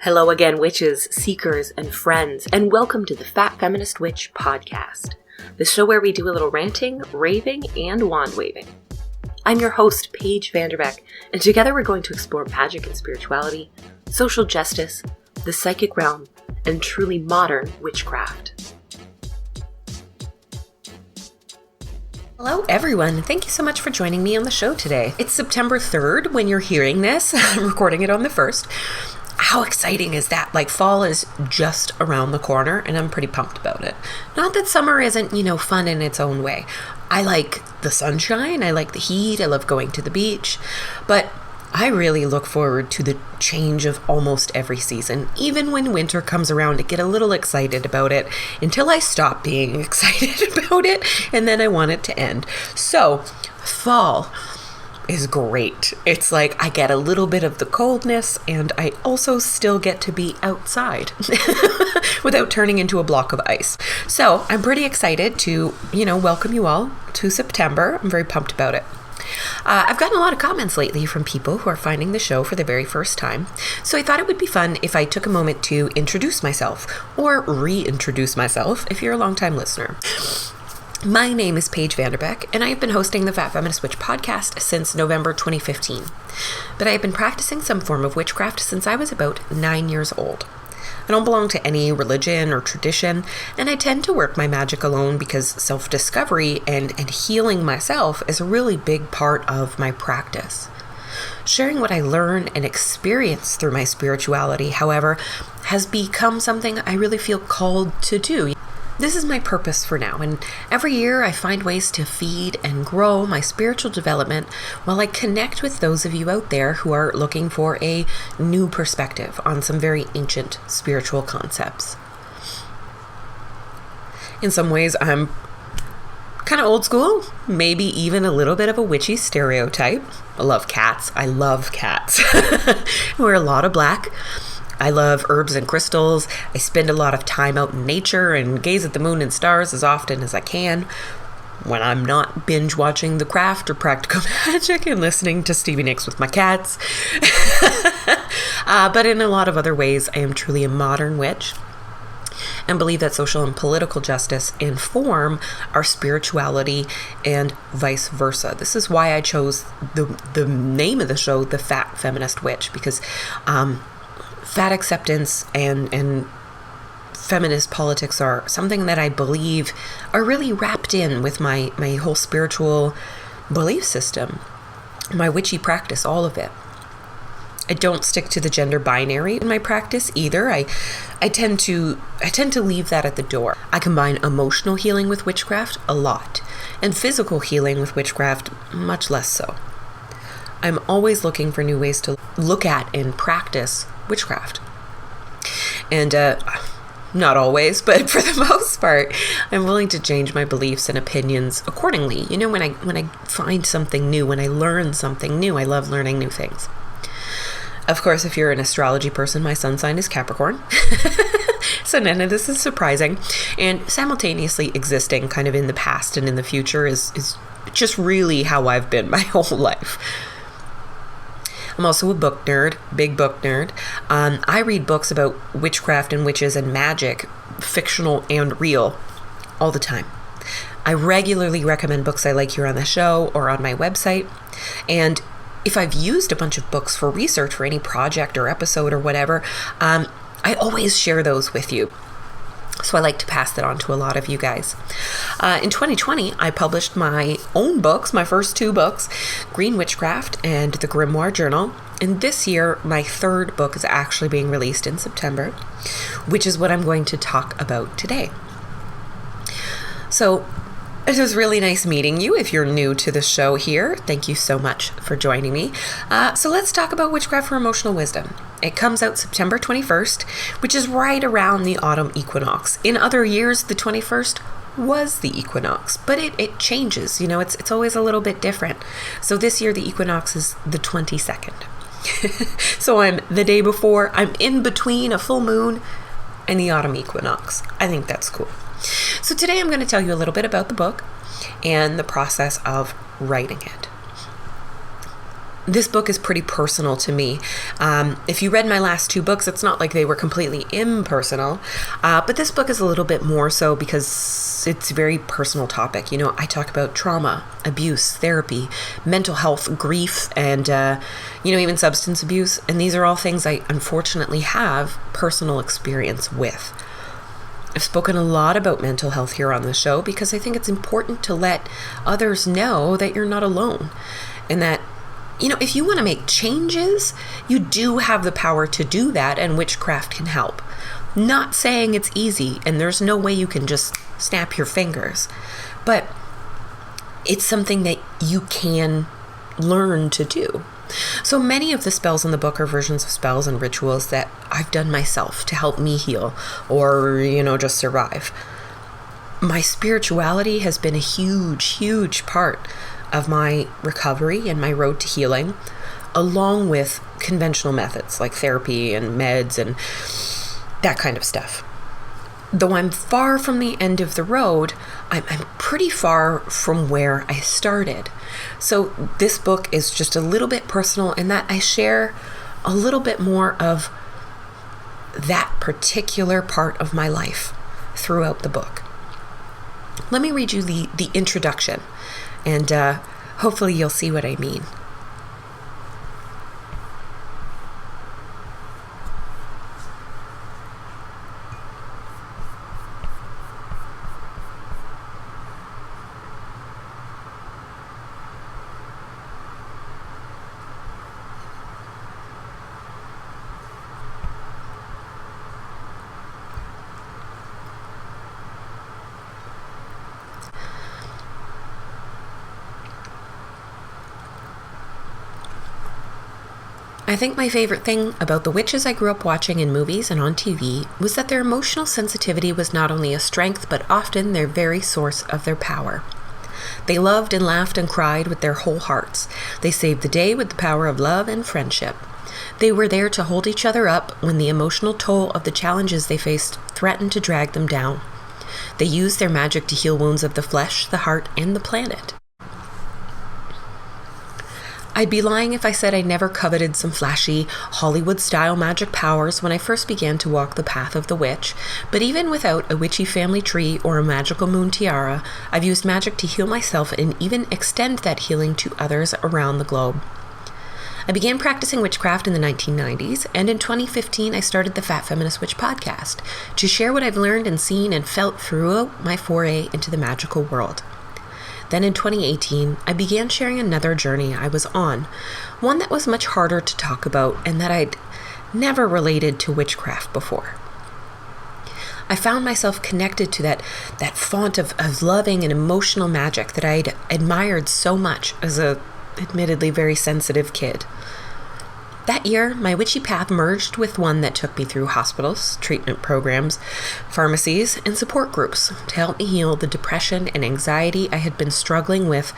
Hello again, witches, seekers, and friends, and welcome to the Fat Feminist Witch Podcast, the show where we do a little ranting, raving, and wand waving. I'm your host, Paige Vanderbeck, and together we're going to explore magic and spirituality, social justice, the psychic realm, and truly modern witchcraft. Hello everyone, thank you so much for joining me on the show today. It's September 3rd when you're hearing this. I'm recording it on the 1st. How exciting is that? Like, fall is just around the corner and I'm pretty pumped about it. Not that summer isn't, fun in its own way. I like the sunshine, I like the heat, I love going to the beach, but I really look forward to the change of almost every season. Even when winter comes around, I get a little excited about it until I stop being excited about it, and then I want it to end. So, fall is great. It's like I get a little bit of the coldness, and I also still get to be outside without turning into a block of ice. So, I'm pretty excited to, welcome you all to September. I'm very pumped about it. I've gotten a lot of comments lately from people who are finding the show for the very first time, so I thought it would be fun if I took a moment to introduce myself, or reintroduce myself if you're a longtime listener. My name is Paige Vanderbeck, and I have been hosting the Fat Feminist Witch Podcast since November 2015, but I have been practicing some form of witchcraft since I was about 9 years old. I don't belong to any religion or tradition, and I tend to work my magic alone because self-discovery and healing myself is a really big part of my practice. Sharing what I learn and experience through my spirituality, however, has become something I really feel called to do. This is my purpose for now, and every year I find ways to feed and grow my spiritual development while I connect with those of you out there who are looking for a new perspective on some very ancient spiritual concepts. In some ways, I'm kind of old school, maybe even a little bit of a witchy stereotype. I love cats. I wear a lot of black. I love herbs and crystals. I spend a lot of time out in nature and gaze at the moon and stars as often as I can when I'm not binge watching The Craft or Practical Magic and listening to Stevie Nicks with my cats. But in a lot of other ways, I am truly a modern witch and believe that social and political justice inform our spirituality and vice versa. This is why I chose the name of the show, The Fat Feminist Witch, because fat acceptance and feminist politics are something that I believe are really wrapped in with my whole spiritual belief system, my witchy practice, all of it. I don't stick to the gender binary in my practice either. I tend to leave that at the door. I combine emotional healing with witchcraft a lot, and physical healing with witchcraft much less so. I'm always looking for new ways to look at and practice witchcraft. And not always, but for the most part, I'm willing to change my beliefs and opinions accordingly. When I find something new, when I learn something new, I love learning new things. Of course, if you're an astrology person, my sun sign is Capricorn. So none of this is surprising. And simultaneously existing kind of in the past and in the future is just really how I've been my whole life. I'm also a book nerd, big book nerd. I read books about witchcraft and witches and magic, fictional and real, all the time. I regularly recommend books I like here on the show or on my website. And if I've used a bunch of books for research for any project or episode or whatever, I always share those with you. So I like to pass that on to a lot of you guys. In 2020, I published my own books, my first 2 books, Green Witchcraft and The Grimoire Journal. And this year, my 3rd book is actually being released in September, which is what I'm going to talk about today. So it was really nice meeting you. If you're new to the show here, thank you so much for joining me. So let's talk about Witchcraft for Emotional Wisdom. It comes out September 21st, which is right around the autumn equinox. In other years, the 21st was the equinox, but it changes. It's always a little bit different. So this year, the equinox is the 22nd. So I'm the day before, I'm in between a full moon and the autumn equinox. I think that's cool. So today I'm going to tell you a little bit about the book and the process of writing it. this book is pretty personal to me. If you read my last 2 books, it's not like they were completely impersonal, but this book is a little bit more so because it's a very personal topic. I talk about trauma, abuse, therapy, mental health, grief, and, even substance abuse. And these are all things I unfortunately have personal experience with. I've spoken a lot about mental health here on the show because I think it's important to let others know that you're not alone, and that if you want to make changes, you do have the power to do that, and witchcraft can help. Not saying it's easy, and there's no way you can just snap your fingers, but it's something that you can learn to do. So many of the spells in the book are versions of spells and rituals that I've done myself to help me heal or, just survive. My spirituality has been a huge, huge part of my recovery and my road to healing, along with conventional methods like therapy and meds and that kind of stuff. Though I'm far from the end of the road, I'm pretty far from where I started. So this book is just a little bit personal in that I share a little bit more of that particular part of my life throughout the book. Let me read you the introduction, and hopefully you'll see what I mean. I think my favorite thing about the witches I grew up watching in movies and on TV was that their emotional sensitivity was not only a strength, but often their very source of their power. They loved and laughed and cried with their whole hearts. They saved the day with the power of love and friendship. They were there to hold each other up when the emotional toll of the challenges they faced threatened to drag them down. They used their magic to heal wounds of the flesh, the heart, and the planet. I'd be lying if I said I never coveted some flashy, Hollywood-style magic powers when I first began to walk the path of the witch, but even without a witchy family tree or a magical moon tiara, I've used magic to heal myself and even extend that healing to others around the globe. I began practicing witchcraft in the 1990s, and in 2015 I started the Fat Feminist Witch Podcast to share what I've learned and seen and felt throughout my foray into the magical world. Then in 2018, I began sharing another journey I was on, one that was much harder to talk about and that I'd never related to witchcraft before. I found myself connected to that font of loving and emotional magic that I'd admired so much as a admittedly very sensitive kid. That year, my witchy path merged with one that took me through hospitals, treatment programs, pharmacies, and support groups to help me heal the depression and anxiety I had been struggling with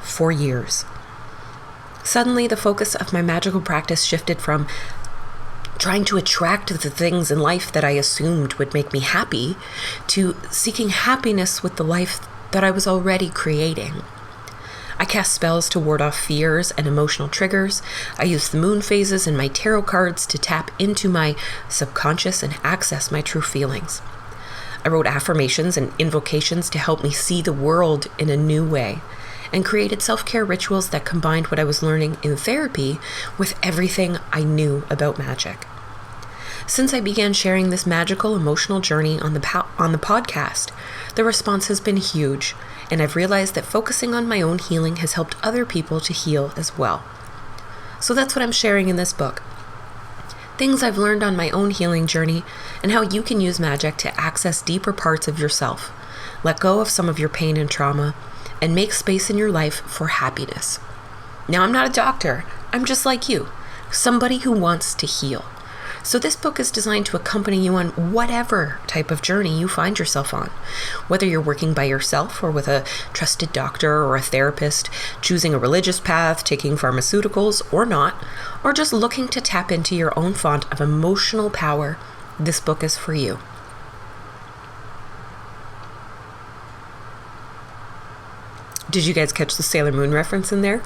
for years. Suddenly, the focus of my magical practice shifted from trying to attract the things in life that I assumed would make me happy to seeking happiness with the life that I was already creating. I cast spells to ward off fears and emotional triggers. I used the moon phases and my tarot cards to tap into my subconscious and access my true feelings. I wrote affirmations and invocations to help me see the world in a new way, and created self-care rituals that combined what I was learning in therapy with everything I knew about magic. Since I began sharing this magical emotional journey on the podcast, the response has been huge, and I've realized that focusing on my own healing has helped other people to heal as well. So that's what I'm sharing in this book. Things I've learned on my own healing journey and how you can use magic to access deeper parts of yourself, let go of some of your pain and trauma, and make space in your life for happiness. Now, I'm not a doctor. I'm just like you, somebody who wants to heal. So this book is designed to accompany you on whatever type of journey you find yourself on. Whether you're working by yourself or with a trusted doctor or a therapist, choosing a religious path, taking pharmaceuticals or not, or just looking to tap into your own font of emotional power, this book is for you. Did you guys catch the Sailor Moon reference in there?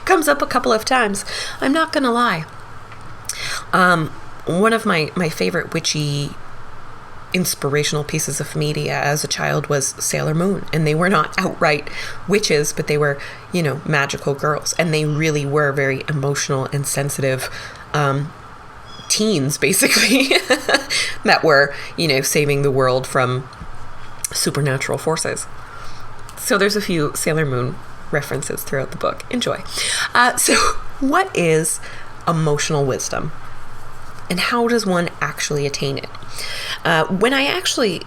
comes up a couple of times. I'm not going to lie. One of my favorite witchy inspirational pieces of media as a child was Sailor Moon, and they were not outright witches, but they were, magical girls, and they really were very emotional and sensitive teens, basically, that were, saving the world from supernatural forces. So there's a few Sailor Moon references throughout the book. Enjoy. So what is emotional wisdom? And how does one actually attain it? When I actually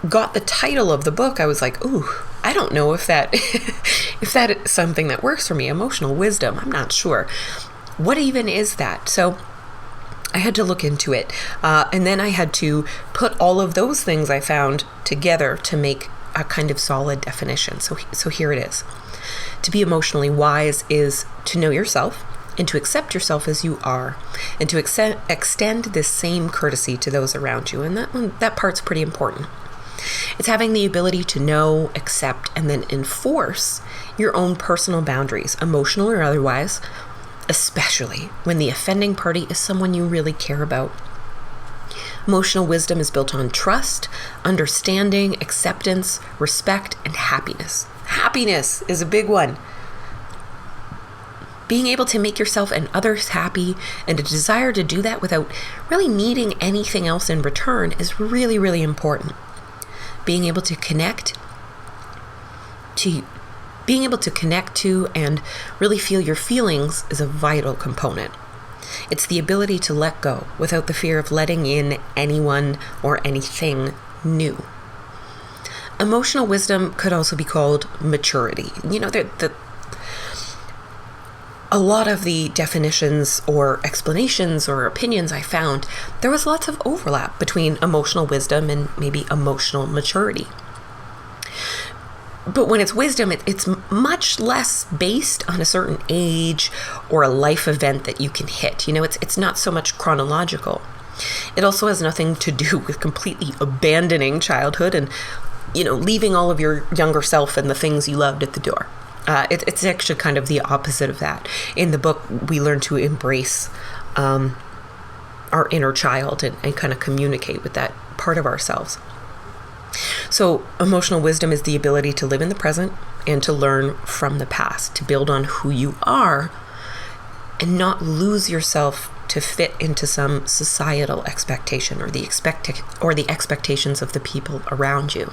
got the title of the book, I was like, ooh, I don't know if that if that is something that works for me. Emotional wisdom, I'm not sure. What even is that? So I had to look into it. And then I had to put all of those things I found together to make a kind of solid definition. So here it is. To be emotionally wise is to know yourself, and to accept yourself as you are, and to extend this same courtesy to those around you. And that part's pretty important. It's having the ability to know, accept, and then enforce your own personal boundaries, emotional or otherwise, especially when the offending party is someone you really care about. Emotional wisdom is built on trust, understanding, acceptance, respect, and happiness. Happiness is a big one. Being able to make yourself and others happy, and a desire to do that without really needing anything else in return, is really, really important. Being able to connect to and really feel your feelings is a vital component. It's the ability to let go without the fear of letting in anyone or anything new. Emotional wisdom could also be called maturity. A lot of the definitions or explanations or opinions I found, there was lots of overlap between emotional wisdom and maybe emotional maturity. But when it's wisdom, it's much less based on a certain age or a life event that you can hit. It's not so much chronological. It also has nothing to do with completely abandoning childhood and, leaving all of your younger self and the things you loved at the door. It's actually kind of the opposite of that. In the book, we learn to embrace our inner child and kind of communicate with that part of ourselves. So emotional wisdom is the ability to live in the present and to learn from the past, to build on who you are and not lose yourself to fit into some societal expectation or the expectations of the people around you.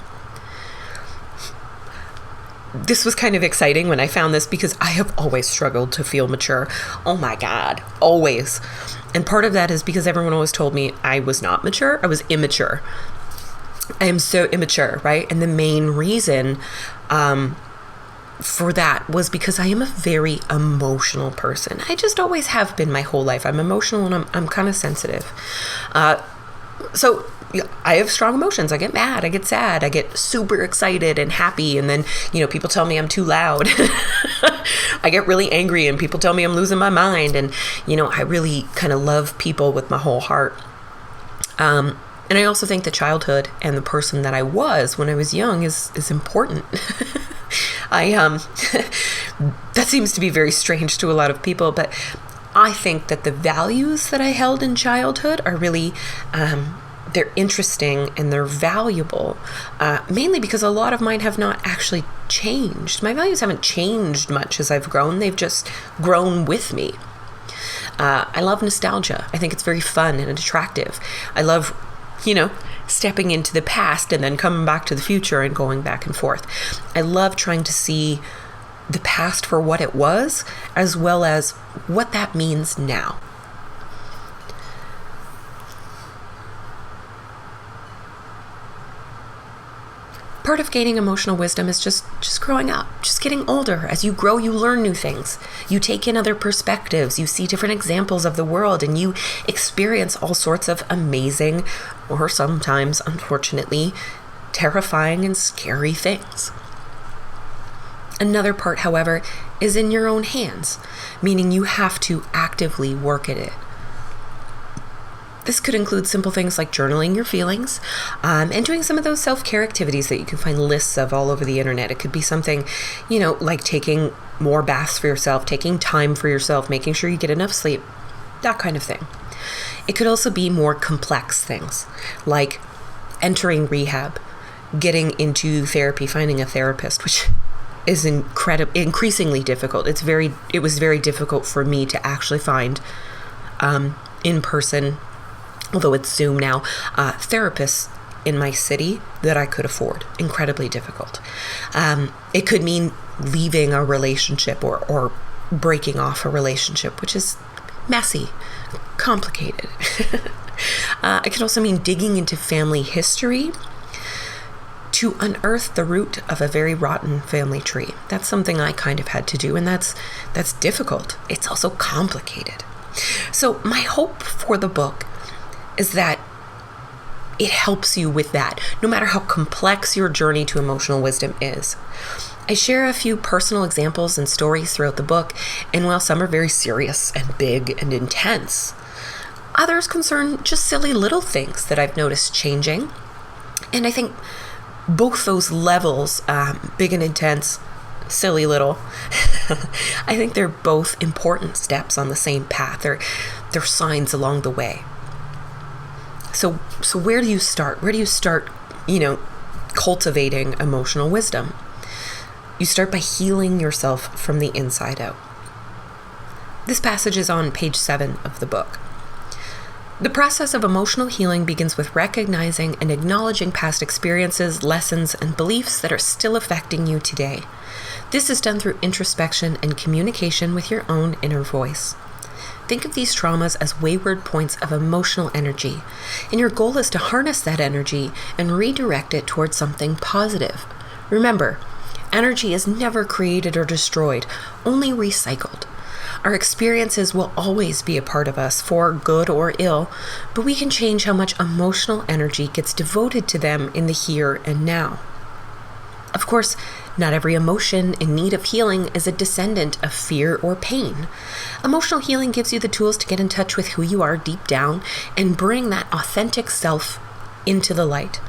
This was kind of exciting when I found this because I have always struggled to feel mature. Oh my God, always. And part of that is because everyone always told me I was not mature, I was immature. I am so immature, right? And the main reason for that was because I am a very emotional person. I just always have been my whole life. I'm emotional and I'm kind of sensitive. So I have strong emotions. I get mad, I get sad, I get super excited and happy. And then, people tell me I'm too loud. I get really angry and people tell me I'm losing my mind. And, I really kind of love people with my whole heart. And I also think that childhood and the person that I was when I was young is important. That seems to be very strange to a lot of people, but I think that the values that I held in childhood are really, they're interesting and they're valuable, mainly because a lot of mine have not actually changed. My values haven't changed much as I've grown. They've just grown with me. I love nostalgia. I think it's very fun and attractive. I love, stepping into the past and then coming back to the future and going back and forth. I love trying to see the past for what it was, as well as what that means now. Part of gaining emotional wisdom is just growing up, just getting older. As you grow, you learn new things. You take in other perspectives. You see different examples of the world, and you experience all sorts of amazing, or sometimes, unfortunately, terrifying and scary things. Another part, however, is in your own hands, meaning you have to actively work at it. This could include simple things like journaling your feelings and doing some of those self-care activities that you can find lists of all over the internet. It could be something, like taking more baths for yourself, taking time for yourself, making sure you get enough sleep, that kind of thing. It could also be more complex things like entering rehab, getting into therapy, finding a therapist, which is increasingly difficult. It was very difficult for me to actually find in person, although it's Zoom now, therapists in my city that I could afford. Incredibly difficult. It could mean leaving a relationship or breaking off a relationship, which is messy, complicated. It could also mean digging into family history to unearth the root of a very rotten family tree. That's something I kind of had to do, and that's difficult. It's also complicated. So my hope for the book is that it helps you with that, no matter how complex your journey to emotional wisdom is. I share a few personal examples and stories throughout the book, and while some are very serious and big and intense, others concern just silly little things that I've noticed changing. And I think both those levels, big and intense, silly little, I think they're both important steps on the same path. They're signs along the way. So where do you start? Where do you start, cultivating emotional wisdom? You start by healing yourself from the inside out. This passage is on page 7 of the book. The process of emotional healing begins with recognizing and acknowledging past experiences, lessons, and beliefs that are still affecting you today. This is done through introspection and communication with your own inner voice. Think of these traumas as wayward points of emotional energy, and your goal is to harness that energy and redirect it towards something positive. Remember, energy is never created or destroyed, only recycled. Our experiences will always be a part of us, for good or ill, but we can change how much emotional energy gets devoted to them in the here and now. Of course, not every emotion in need of healing is a descendant of fear or pain. Emotional healing gives you the tools to get in touch with who you are deep down and bring that authentic self into the light.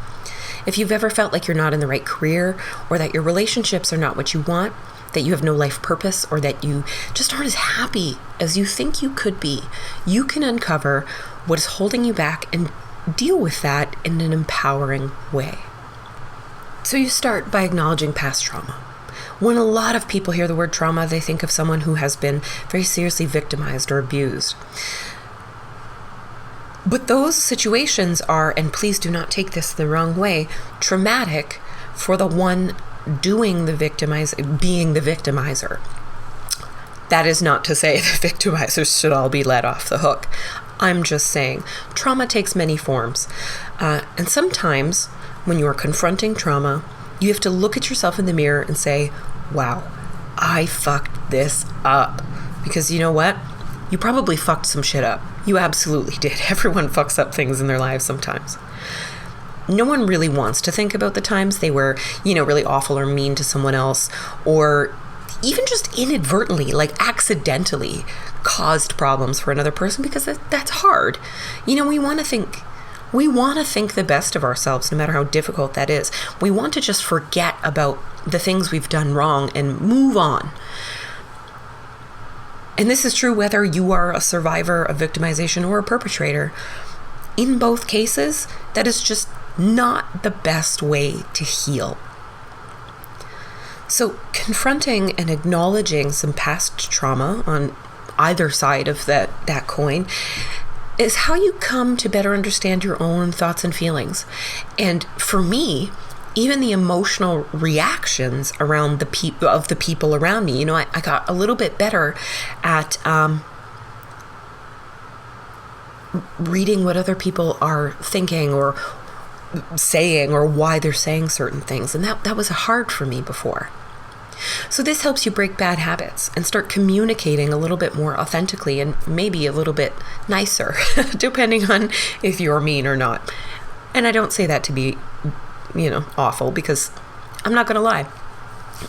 If you've ever felt like you're not in the right career, or that your relationships are not what you want, that you have no life purpose, or that you just aren't as happy as you think you could be, you can uncover what is holding you back and deal with that in an empowering way. So you start by acknowledging past trauma. When a lot of people hear the word trauma, they think of someone who has been very seriously victimized or abused. But those situations are, and please do not take this the wrong way, traumatic for the one being the victimizer. That is not to say the victimizers should all be let off the hook. I'm just saying trauma takes many forms. And sometimes when you are confronting trauma, you have to look at yourself in the mirror and say, wow, I fucked this up. Because you know what? You probably fucked some shit up. You absolutely did. Everyone fucks up things in their lives sometimes. No one really wants to think about the times they were, really awful or mean to someone else, or even just inadvertently, like accidentally caused problems for another person, because that's hard. We want to think the best of ourselves, no matter how difficult that is. We want to just forget about the things we've done wrong and move on. And this is true whether you are a survivor of victimization or a perpetrator. In both cases, that is just not the best way to heal. So confronting and acknowledging some past trauma on either side of that coin is how you come to better understand your own thoughts and feelings. And for me, even the emotional reactions around the people around me, I got a little bit better at reading what other people are thinking or saying, or why they're saying certain things. And that was hard for me before. So this helps you break bad habits and start communicating a little bit more authentically and maybe a little bit nicer, depending on if you're mean or not. And I don't say that to be, awful, because I'm not going to lie.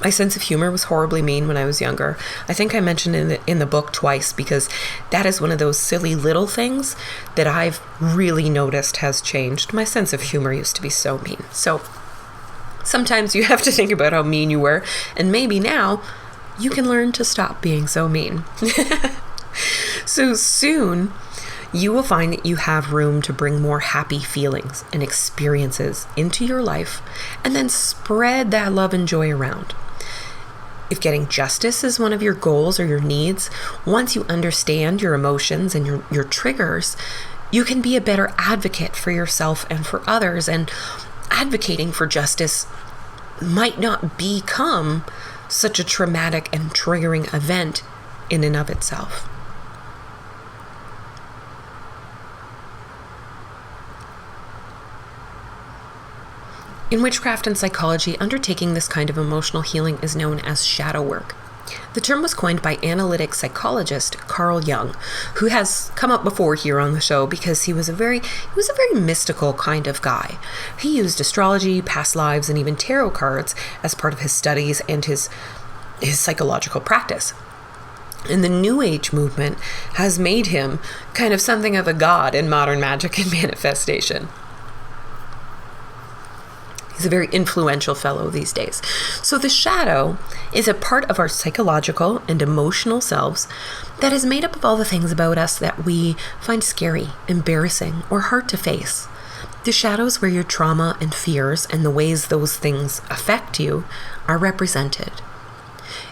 My sense of humor was horribly mean when I was younger. I think I mentioned in the book twice, because that is one of those silly little things that I've really noticed has changed. My sense of humor used to be so mean. So sometimes you have to think about how mean you were, and maybe now you can learn to stop being so mean. So soon you will find that you have room to bring more happy feelings and experiences into your life, and then spread that love and joy around. If getting justice is one of your goals or your needs, once you understand your emotions and your triggers, you can be a better advocate for yourself and for others. And advocating for justice might not become such a traumatic and triggering event in and of itself. In witchcraft and psychology, undertaking this kind of emotional healing is known as shadow work. The term was coined by analytic psychologist Carl Jung, who has come up before here on the show because he was a very mystical kind of guy. He used astrology, past lives, and even tarot cards as part of his studies and his psychological practice. And the New Age movement has made him kind of something of a god in modern magic and manifestation. He's a very influential fellow these days. So the shadow is a part of our psychological and emotional selves that is made up of all the things about us that we find scary, embarrassing, or hard to face. The shadows where your trauma and fears and the ways those things affect you are represented.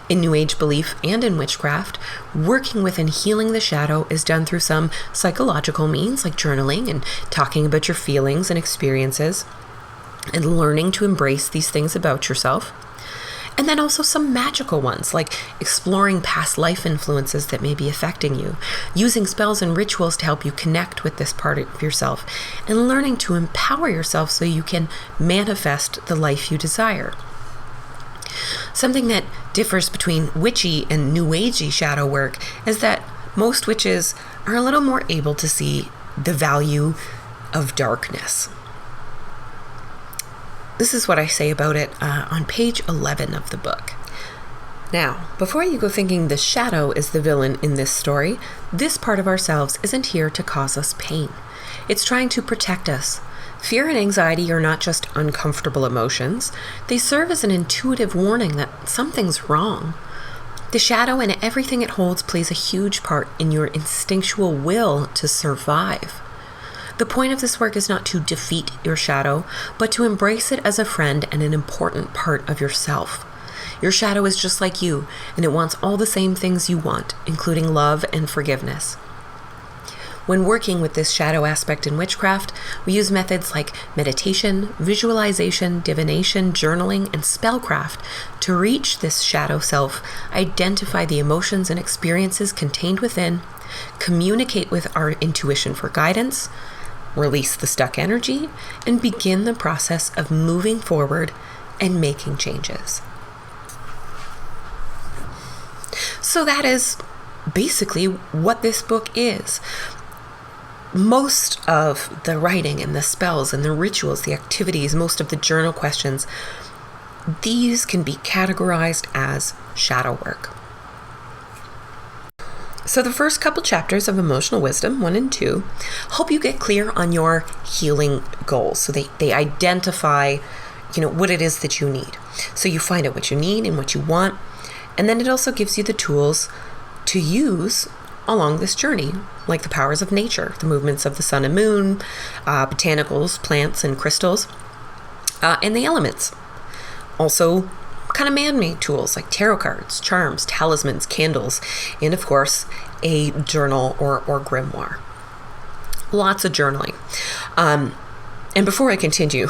In New Age belief and in witchcraft, working with and healing the shadow is done through some psychological means like journaling and talking about your feelings and experiences, and learning to embrace these things about yourself. And then also some magical ones, like exploring past life influences that may be affecting you, using spells and rituals to help you connect with this part of yourself, and learning to empower yourself so you can manifest the life you desire. Something that differs between witchy and new agey shadow work is that most witches are a little more able to see the value of darkness. This is what I say about it on page 11 of the book. Now, before you go thinking the shadow is the villain in this story, this part of ourselves isn't here to cause us pain. It's trying to protect us. Fear and anxiety are not just uncomfortable emotions. They serve as an intuitive warning that something's wrong. The shadow and everything it holds plays a huge part in your instinctual will to survive. The point of this work is not to defeat your shadow, but to embrace it as a friend and an important part of yourself. Your shadow is just like you, and it wants all the same things you want, including love and forgiveness. When working with this shadow aspect in witchcraft, we use methods like meditation, visualization, divination, journaling, and spellcraft to reach this shadow self, identify the emotions and experiences contained within, communicate with our intuition for guidance, release the stuck energy, and begin the process of moving forward and making changes. So that is basically what this book is. Most of the writing and the spells and the rituals, the activities, most of the journal questions, these can be categorized as shadow work. So the first couple chapters of Emotional Wisdom, 1 and 2, help you get clear on your healing goals. So they identify, what it is that you need. So you find out what you need and what you want. And then it also gives you the tools to use along this journey, like the powers of nature, the movements of the sun and moon, botanicals, plants and crystals, and the elements. Also, kind of man-made tools like tarot cards, charms, talismans, candles, and of course, a journal or grimoire. Lots of journaling. And before I continue,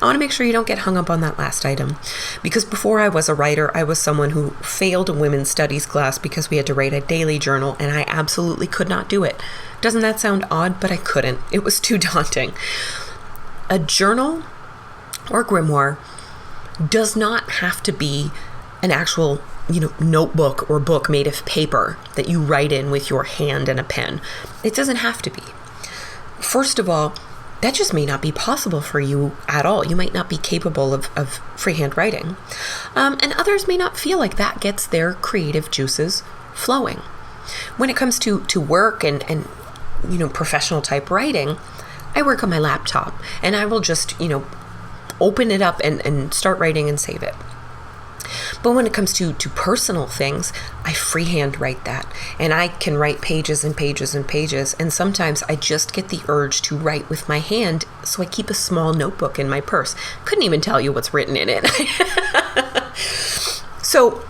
I want to make sure you don't get hung up on that last item, because before I was a writer, I was someone who failed a women's studies class because we had to write a daily journal, and I absolutely could not do it. Doesn't that sound odd? But I couldn't. It was too daunting. A journal or grimoire does not have to be an actual, notebook or book made of paper that you write in with your hand and a pen. It doesn't have to be. First of all, that just may not be possible for you at all. You might not be capable of freehand writing. And others may not feel like that gets their creative juices flowing. When it comes to work and professional type writing, I work on my laptop and I will just, open it up and start writing and save it. But when it comes to personal things, I freehand write that, and I can write pages and pages and pages, and sometimes I just get the urge to write with my hand, so I keep a small notebook in my purse. Couldn't even tell you what's written in it. So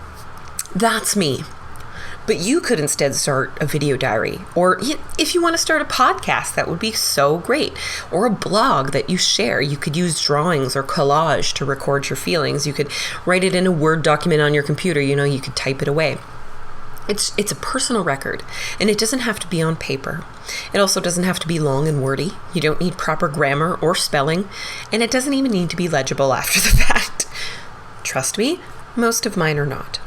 that's me. But you could instead start a video diary, or if you want to start a podcast, that would be so great, or a blog that you share. You could use drawings or collage to record your feelings. You could write it in a Word document on your computer. You could type it away. It's a personal record, and it doesn't have to be on paper. It also doesn't have to be long and wordy. You don't need proper grammar or spelling, and it doesn't even need to be legible after the fact. Trust me, most of mine are not.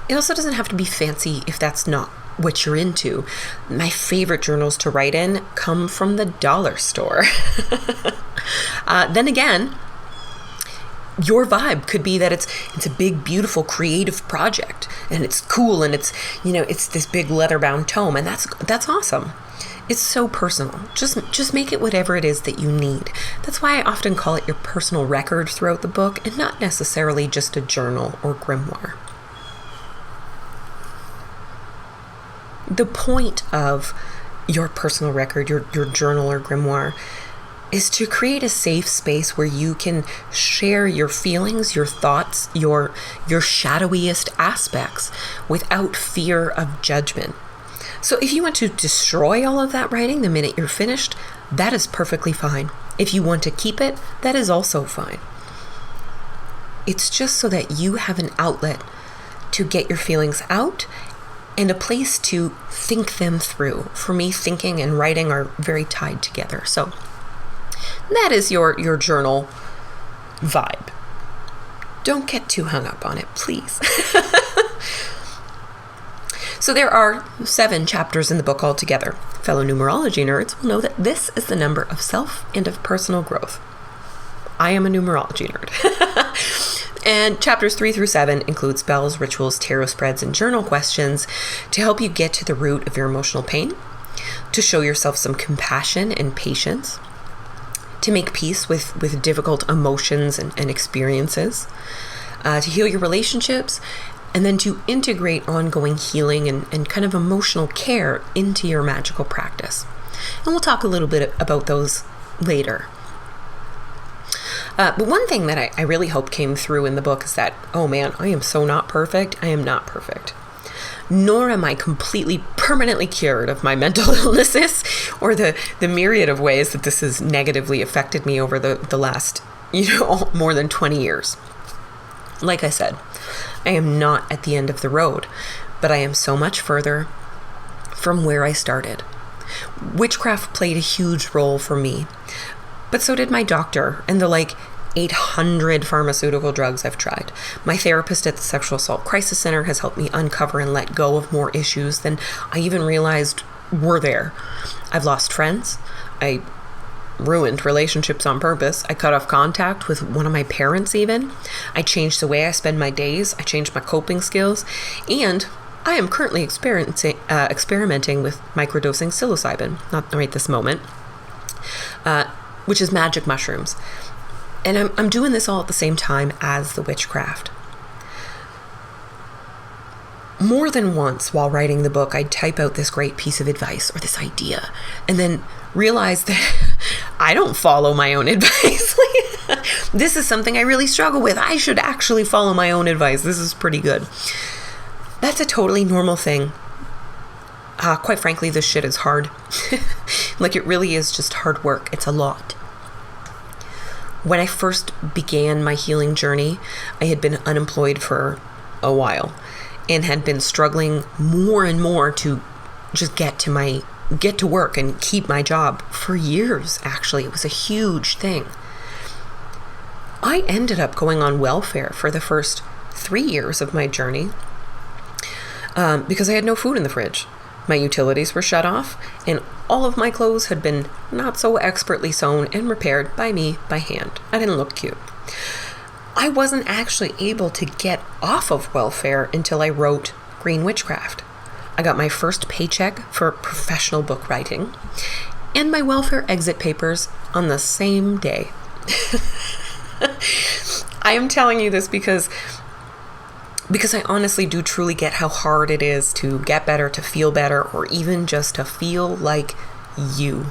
It also doesn't have to be fancy if that's not what you're into. My favorite journals to write in come from the dollar store. Then again, your vibe could be that it's a big, beautiful, creative project, and it's cool, and it's this big leather-bound tome, and that's awesome. It's so personal. Just make it whatever it is that you need. That's why I often call it your personal record throughout the book, and not necessarily just a journal or grimoire. The point of your personal record, your journal or grimoire, is to create a safe space where you can share your feelings, your thoughts, your shadowiest aspects without fear of judgment. So if you want to destroy all of that writing the minute you're finished, that is perfectly fine. If you want to keep it, that is also fine. It's just so that you have an outlet to get your feelings out and a place to think them through. For me, thinking and writing are very tied together. So that is your journal vibe. Don't get too hung up on it, please. So there are 7 chapters in the book altogether. Fellow numerology nerds will know that this is the number of self and of personal growth. I am a numerology nerd. And chapters 3 through 7 include spells, rituals, tarot spreads, and journal questions to help you get to the root of your emotional pain, to show yourself some compassion and patience, to make peace with difficult emotions and experiences, to heal your relationships, and then to integrate ongoing healing and kind of emotional care into your magical practice. And we'll talk a little bit about those later. But one thing that I really hope came through in the book is that, oh man, I am so not perfect. I am not perfect. Nor am I completely permanently cured of my mental illnesses or the myriad of ways that this has negatively affected me over the last, more than 20 years. Like I said, I am not at the end of the road, but I am so much further from where I started. Witchcraft played a huge role for me. But so did my doctor and the 800 pharmaceutical drugs I've tried. My therapist at the Sexual Assault Crisis Center has helped me uncover and let go of more issues than I even realized were there. I've lost friends. I ruined relationships on purpose. I cut off contact with one of my parents even. I changed the way I spend my days. I changed my coping skills. And I am currently experimenting with microdosing psilocybin, not right this moment, which is magic mushrooms. And I'm doing this all at the same time as the witchcraft. More than once while writing the book, I'd type out this great piece of advice or this idea and then realize that I don't follow my own advice. This is something I really struggle with. I should actually follow my own advice. This is pretty good. That's a totally normal thing. Quite frankly, this shit is hard. It really is just hard work. It's a lot. When I first began my healing journey, I had been unemployed for a while and had been struggling more and more to just get to work and keep my job for years, actually. It was a huge thing. I ended up going on welfare for the first 3 years of my journey because I had no food in the fridge. My utilities were shut off, and all of my clothes had been not so expertly sewn and repaired by me by hand. I didn't look cute. I wasn't actually able to get off of welfare until I wrote Green Witchcraft. I got my first paycheck for professional book writing and my welfare exit papers on the same day. I am telling you this because I honestly do truly get how hard it is to get better, to feel better, or even just to feel like you.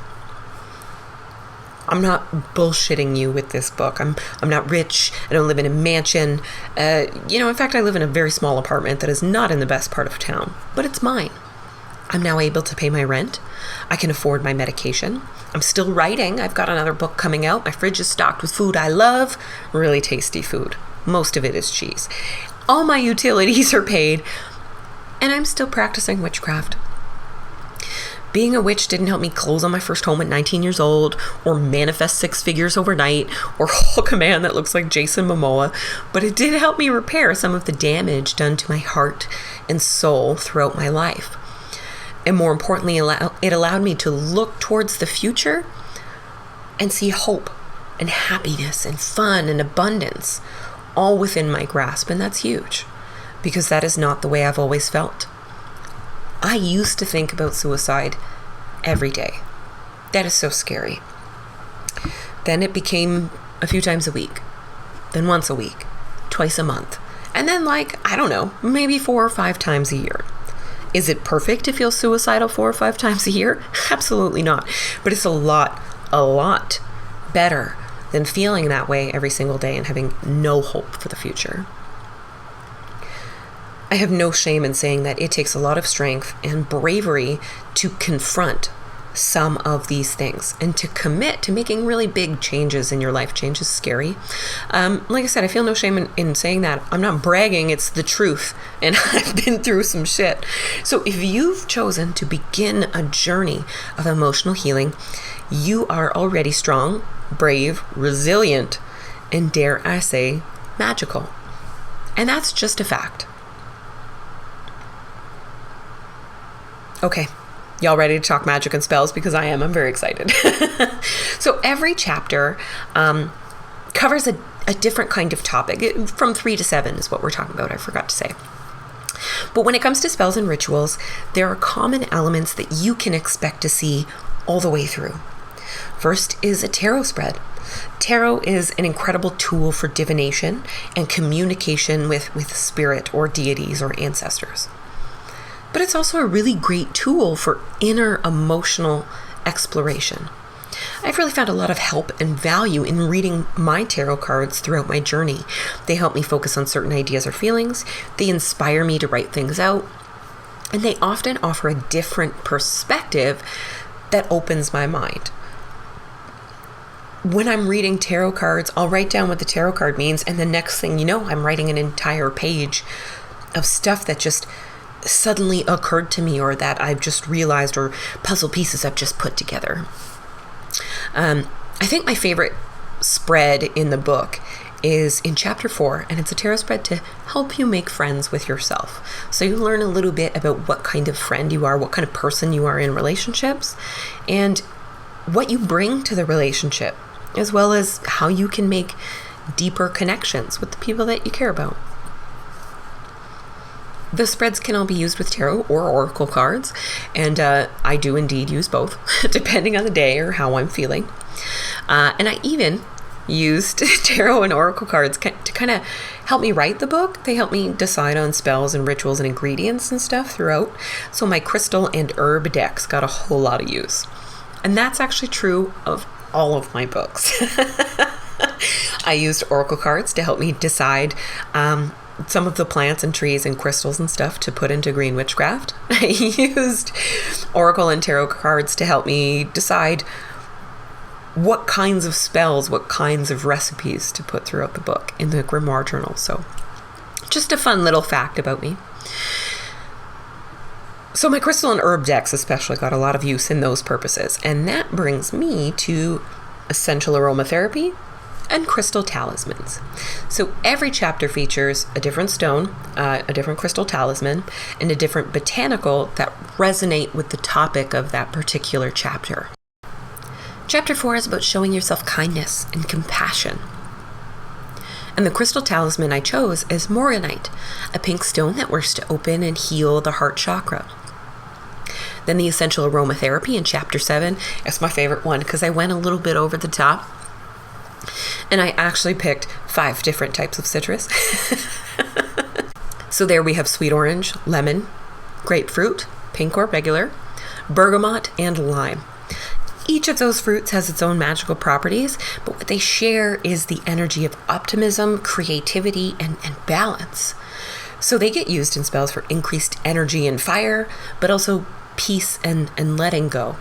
I'm not bullshitting you with this book. I'm not rich. I don't live in a mansion. In fact, I live in a very small apartment that is not in the best part of town, but it's mine. I'm now able to pay my rent. I can afford my medication. I'm still writing. I've got another book coming out. My fridge is stocked with food I love. Really tasty food. Most of it is cheese. All my utilities are paid, and I'm still practicing witchcraft. Being a witch didn't help me close on my first home at 19 years old, or manifest 6 figures overnight, or hook a man that looks like Jason Momoa, but it did help me repair some of the damage done to my heart and soul throughout my life. And more importantly, it allowed me to look towards the future and see hope and happiness and fun and abundance all within my grasp. And that's huge, because that is not the way I've always felt. I used to think about suicide every day. That is so scary. Then it became a few times a week, then once a week, twice a month, and then maybe 4 or 5 times a year. Is it perfect to feel suicidal 4 or 5 times a year? Absolutely not. But it's a lot better than feeling that way every single day and having no hope for the future. I have no shame in saying that it takes a lot of strength and bravery to confront some of these things and to commit to making really big changes in your life. Change is scary. Like I said, I feel no shame in saying that. I'm not bragging, it's the truth. And I've been through some shit. So if you've chosen to begin a journey of emotional healing, you are already strong, brave, resilient, and dare I say, magical. And that's just a fact. Okay, y'all ready to talk magic and spells? Because I am. I'm very excited. So every chapter covers a different kind of topic. From 3 to 7 is what we're talking about. I forgot to say. But when it comes to spells and rituals, there are common elements that you can expect to see all the way through. First is a tarot spread. Tarot is an incredible tool for divination and communication with spirit or deities or ancestors. But it's also a really great tool for inner emotional exploration. I've really found a lot of help and value in reading my tarot cards throughout my journey. They help me focus on certain ideas or feelings. They inspire me to write things out. And they often offer a different perspective that opens my mind. When I'm reading tarot cards, I'll write down what the tarot card means, and the next thing you know, I'm writing an entire page of stuff that just suddenly occurred to me, or that I've just realized, or puzzle pieces I've just put together. I think my favorite spread in the book is in chapter 4, and it's a tarot spread to help you make friends with yourself. So you learn a little bit about what kind of friend you are, what kind of person you are in relationships, and what you bring to the relationship, as well as how you can make deeper connections with the people that you care about. The spreads can all be used with tarot or oracle cards, and I do indeed use both, depending on the day or how I'm feeling. And I even used tarot and oracle cards to kind of help me write the book. They help me decide on spells and rituals and ingredients and stuff throughout. So my crystal and herb decks got a whole lot of use. And that's actually true of all of my books. I used oracle cards to help me decide some of the plants and trees and crystals and stuff to put into Green Witchcraft. I used oracle and tarot cards to help me decide what kinds of spells, what kinds of recipes to put throughout the book in the Grimoire Journal. So just a fun little fact about me. So my crystal and herb decks especially got a lot of use in those purposes. And that brings me to essential aromatherapy and crystal talismans. So every chapter features a different stone, a different crystal talisman, and a different botanical that resonate with the topic of that particular chapter. Chapter 4 is about showing yourself kindness and compassion. And the crystal talisman I chose is morganite, a pink stone that works to open and heal the heart chakra. Then the essential aromatherapy in chapter 7 is my favorite one because I went a little bit over the top. And I actually picked 5 different types of citrus. So there we have sweet orange, lemon, grapefruit, pink or regular, bergamot, and lime. Each of those fruits has its own magical properties, but what they share is the energy of optimism, creativity, and balance. So they get used in spells for increased energy and fire, but also peace and letting go.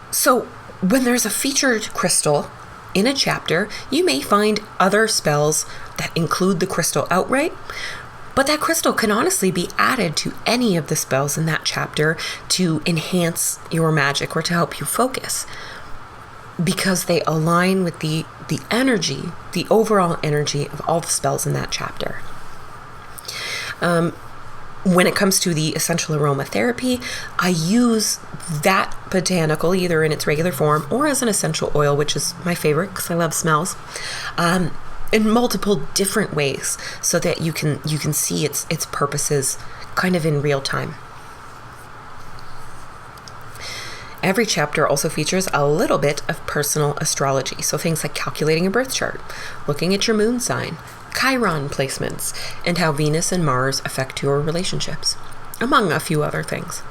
So when there's a featured crystal in a chapter, you may find other spells that include the crystal outright, but that crystal can honestly be added to any of the spells in that chapter to enhance your magic or to help you focus, because they align with the energy, the overall energy of all the spells in that chapter. When it comes to the essential aromatherapy, I use that botanical either in its regular form or as an essential oil, which is my favorite because I love smells, in multiple different ways so that you can see its purposes kind of in real time. Every chapter also features a little bit of personal astrology, so things like calculating a birth chart, looking at your moon sign, Chiron placements, and how Venus and Mars affect your relationships, among a few other things.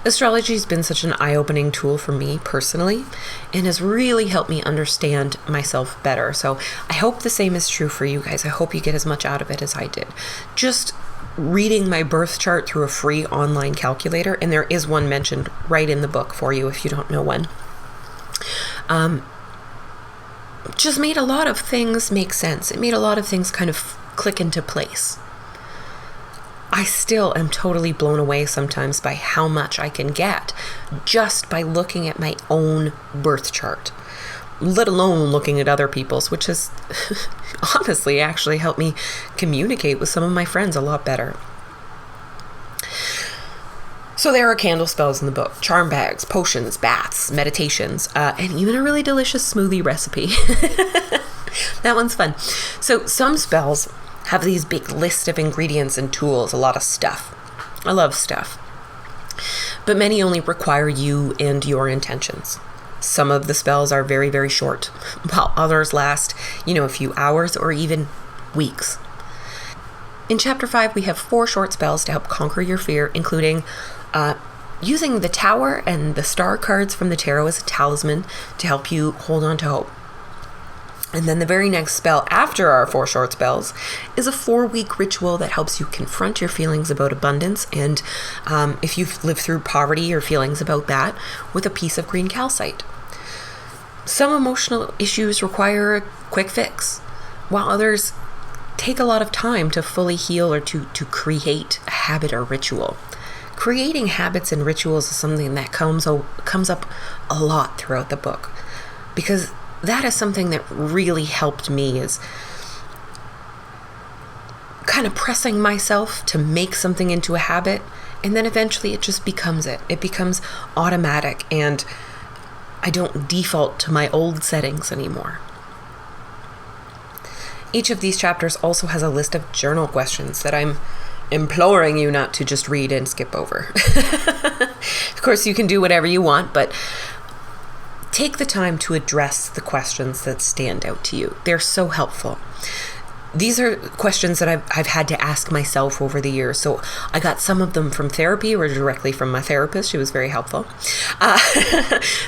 Astrology has been such an eye-opening tool for me personally and has really helped me understand myself better. So I hope the same is true for you guys. I hope you get as much out of it as I did. Just reading my birth chart through a free online calculator, and there is one mentioned right in the book for you if you don't know one, just made a lot of things make sense. It made a lot of things kind of click into place. I still am totally blown away sometimes by how much I can get just by looking at my own birth chart, let alone looking at other people's, which has honestly actually helped me communicate with some of my friends a lot better. So there are candle spells in the book, charm bags, potions, baths, meditations, and even a really delicious smoothie recipe. That one's fun. So some spells have these big list of ingredients and tools, a lot of stuff. I love stuff. But many only require you and your intentions. Some of the spells are very, very short, while others last, a few hours or even weeks. In Chapter 5, we have 4 short spells to help conquer your fear, including using the Tower and the Star cards from the Tarot as a talisman to help you hold on to hope. And then the very next spell after our 4 short spells is a 4-week ritual that helps you confront your feelings about abundance and if you've lived through poverty or feelings about that, with a piece of green calcite. Some emotional issues require a quick fix, while others take a lot of time to fully heal or to create a habit or ritual. Creating habits and rituals is something that comes up a lot throughout the book, because that is something that really helped me, is kind of pressing myself to make something into a habit, and then eventually it just becomes it. It becomes automatic, and I don't default to my old settings anymore. Each of these chapters also has a list of journal questions that I'm imploring you not to just read and skip over. Of course, you can do whatever you want, but take the time to address the questions that stand out to you. They're so helpful. These are questions that I've had to ask myself over the years. So I got some of them from therapy or directly from my therapist. She was very helpful.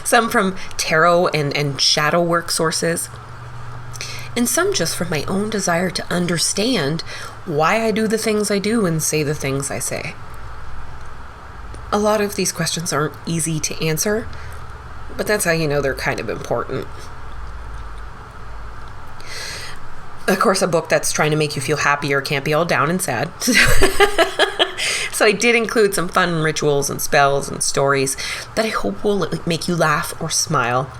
Some from tarot and shadow work sources. And some just from my own desire to understand why I do the things I do and say the things I say. A lot of these questions aren't easy to answer, but that's how you know they're kind of important. Of course, a book that's trying to make you feel happier can't be all down and sad. So I did include some fun rituals and spells and stories that I hope will make you laugh or smile.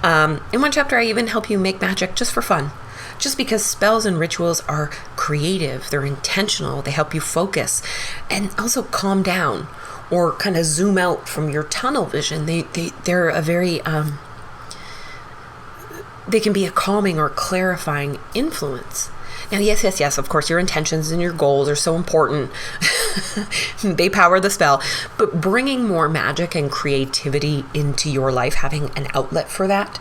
In one chapter, I even help you make magic just for fun. Just because spells and rituals are creative, they're intentional, they help you focus and also calm down or kind of zoom out from your tunnel vision. They're a very... they can be a calming or clarifying influence. Now, yes, of course, your intentions and your goals are so important. They power the spell. But bringing more magic and creativity into your life, having an outlet for that,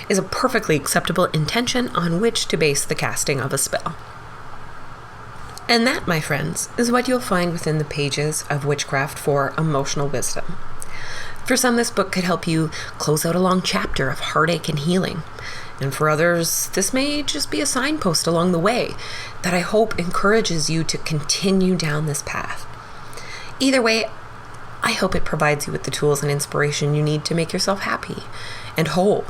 is a perfectly acceptable intention on which to base the casting of a spell. And that, my friends, is what you'll find within the pages of Witchcraft for Emotional Wisdom. For some, this book could help you close out a long chapter of heartache and healing. And for others, this may just be a signpost along the way that I hope encourages you to continue down this path. Either way, I hope it provides you with the tools and inspiration you need to make yourself happy and whole.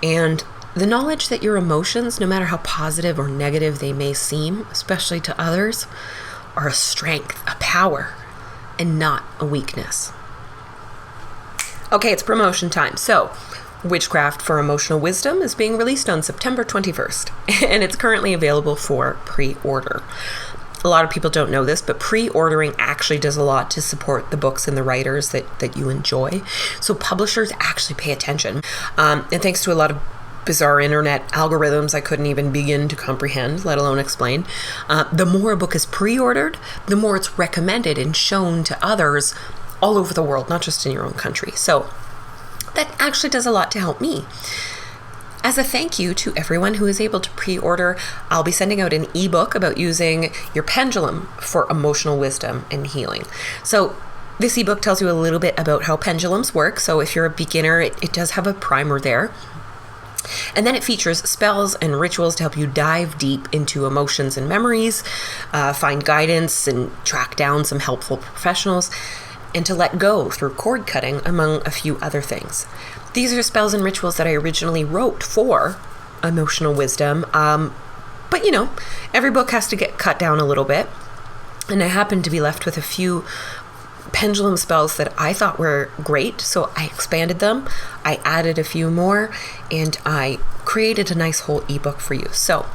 And the knowledge that your emotions, no matter how positive or negative they may seem, especially to others, are a strength, a power, and not a weakness. Okay, it's promotion time. So, Witchcraft for Emotional Wisdom is being released on September 21st, and it's currently available for pre-order. A lot of people don't know this, but pre-ordering actually does a lot to support the books and the writers that you enjoy. So publishers actually pay attention. And thanks to a lot of bizarre internet algorithms I couldn't even begin to comprehend, let alone explain, the more a book is pre-ordered, the more it's recommended and shown to others all over the world, not just in your own country. So that actually does a lot to help me. As a thank you to everyone who is able to pre-order, I'll be sending out an ebook about using your pendulum for emotional wisdom and healing. So this ebook tells you a little bit about how pendulums work. So if you're a beginner, it does have a primer there. And then it features spells and rituals to help you dive deep into emotions and memories, find guidance and track down some helpful professionals, and to let go through cord cutting, among a few other things. These are spells and rituals that I originally wrote for emotional wisdom, but every book has to get cut down a little bit, and I happened to be left with a few pendulum spells that I thought were great, so I expanded them, I added a few more, and I created a nice whole ebook for you. So,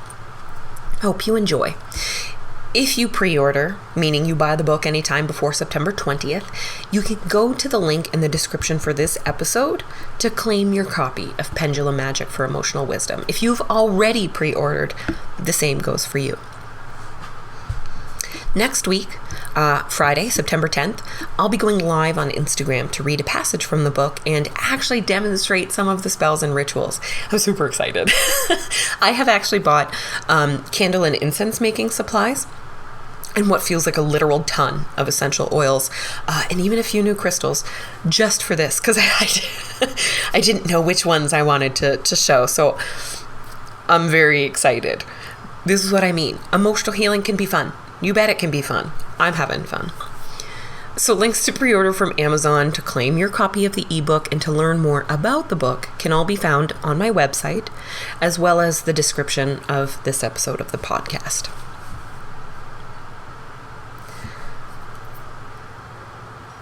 hope you enjoy. If you pre-order, meaning you buy the book anytime before September 20th, you can go to the link in the description for this episode to claim your copy of Pendulum Magic for Emotional Wisdom. If you've already pre-ordered, the same goes for you. Next week, Friday, September 10th, I'll be going live on Instagram to read a passage from the book and actually demonstrate some of the spells and rituals. I'm super excited. I have actually bought candle and incense making supplies and what feels like a literal ton of essential oils and even a few new crystals just for this, because I didn't know which ones I wanted to show. So I'm very excited. This is what I mean. Emotional healing can be fun. You bet it can be fun. I'm having fun. So links to pre-order from Amazon, to claim your copy of the ebook, and to learn more about the book can all be found on my website, as well as the description of this episode of the podcast.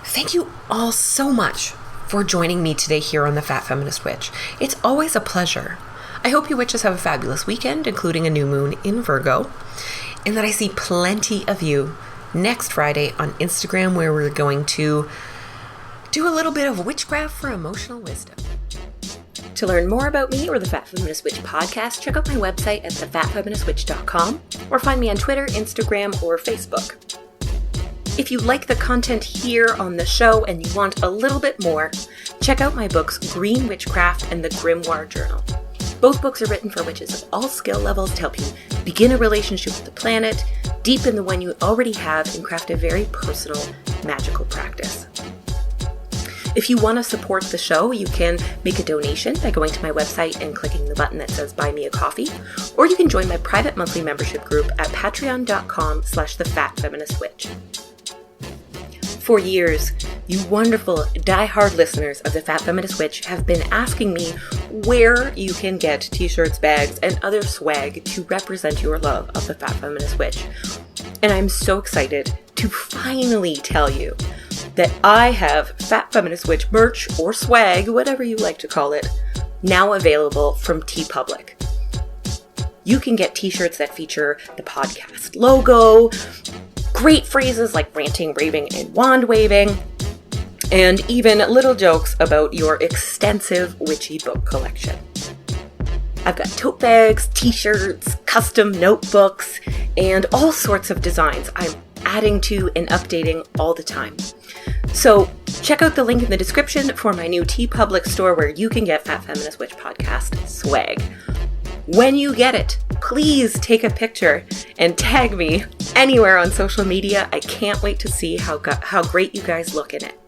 Thank you all so much for joining me today here on the Fat Feminist Witch. It's always a pleasure. I hope you witches have a fabulous weekend, including a new moon in Virgo, and that I see plenty of you next Friday on Instagram, where we're going to do a little bit of witchcraft for emotional wisdom. To learn more about me or the Fat Feminist Witch podcast, check out my website at thefatfeministwitch.com or find me on Twitter, Instagram, or Facebook. If you like the content here on the show and you want a little bit more, check out my books Green Witchcraft and The Grimoire Journal. Both books are written for witches of all skill levels to help you begin a relationship with the planet, deepen the one you already have, and craft a very personal, magical practice. If you want to support the show, you can make a donation by going to my website and clicking the button that says Buy Me a Coffee, or you can join my private monthly membership group at patreon.com/thefatfeministwitch. For years, you wonderful, die-hard listeners of the Fat Feminist Witch have been asking me where you can get t-shirts, bags, and other swag to represent your love of the Fat Feminist Witch. And I'm so excited to finally tell you that I have Fat Feminist Witch merch or swag, whatever you like to call it, now available from TeePublic. You can get t-shirts that feature the podcast logo, great phrases like ranting, raving, and wand waving, and even little jokes about your extensive witchy book collection. I've got tote bags, t-shirts, custom notebooks, and all sorts of designs I'm adding to and updating all the time. So check out the link in the description for my new TeePublic store where you can get Fat Feminist Witch Podcast swag. When you get it, please take a picture and tag me anywhere on social media. I can't wait to see how great you guys look in it.